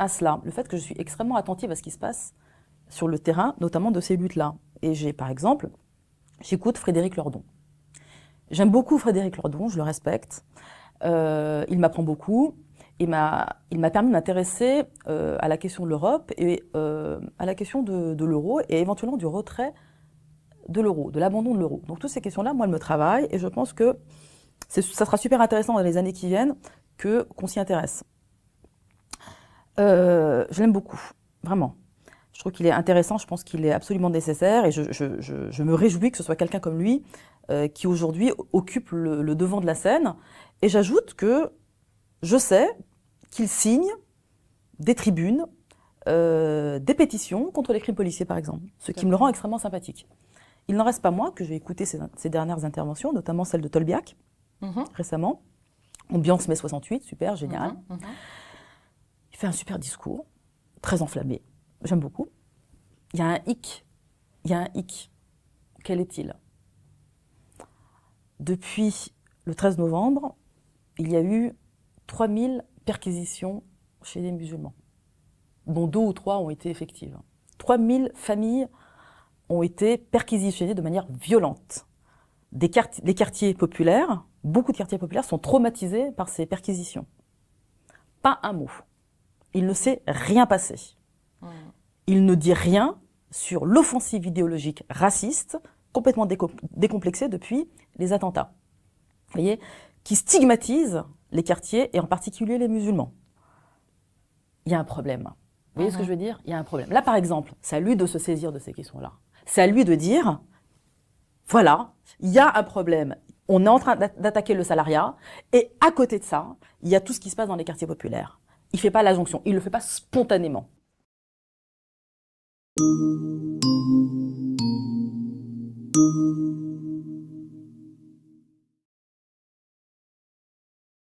à cela, le fait que je suis extrêmement attentive à ce qui se passe sur le terrain, notamment de ces luttes-là. Et par exemple, j'écoute Frédéric Lordon. J'aime beaucoup Frédéric Lordon, je le respecte. Il m'apprend beaucoup. Il m'a permis de m'intéresser à la question de l'Europe et à la question de l'euro et éventuellement du retrait de l'euro, de l'abandon de l'euro. Donc toutes ces questions-là, moi, elles me travaillent et je pense que ça sera super intéressant dans les années qui viennent qu'on s'y intéresse. Je l'aime beaucoup, vraiment. Je trouve qu'il est intéressant, je pense qu'il est absolument nécessaire et je me réjouis que ce soit quelqu'un comme lui qui aujourd'hui occupe le devant de la scène. Et j'ajoute que je sais qu'il signe des tribunes, des pétitions contre les crimes policiers par exemple, ce qui me le rend extrêmement sympathique. Il n'en reste pas moins que j'ai écouté ses dernières interventions, notamment celle de Tolbiac récemment. Ambiance mai 68, super, génial. Il fait un super discours, très enflammé, j'aime beaucoup. Il y a un hic. Quel est-il? Depuis le 13 novembre, il y a eu 3000 perquisitions chez les musulmans, dont 2 ou 3 ont été effectives. 3000 familles ont été perquisitionnées de manière violente. Les quartiers populaires, beaucoup de quartiers populaires sont traumatisés par ces perquisitions. Pas un mot. Il ne s'est rien passé. Il ne dit rien sur l'offensive idéologique raciste, complètement décomplexée depuis les attentats. Vous voyez, qui stigmatise les quartiers et en particulier les musulmans. Il y a un problème. Vous voyez ce que je veux dire? Il y a un problème. Là, par exemple, c'est à lui de se saisir de ces questions-là. C'est à lui de dire, voilà, il y a un problème. On est en train d'attaquer le salariat et à côté de ça, il y a tout ce qui se passe dans les quartiers populaires. Il ne fait pas la jonction, il ne le fait pas spontanément.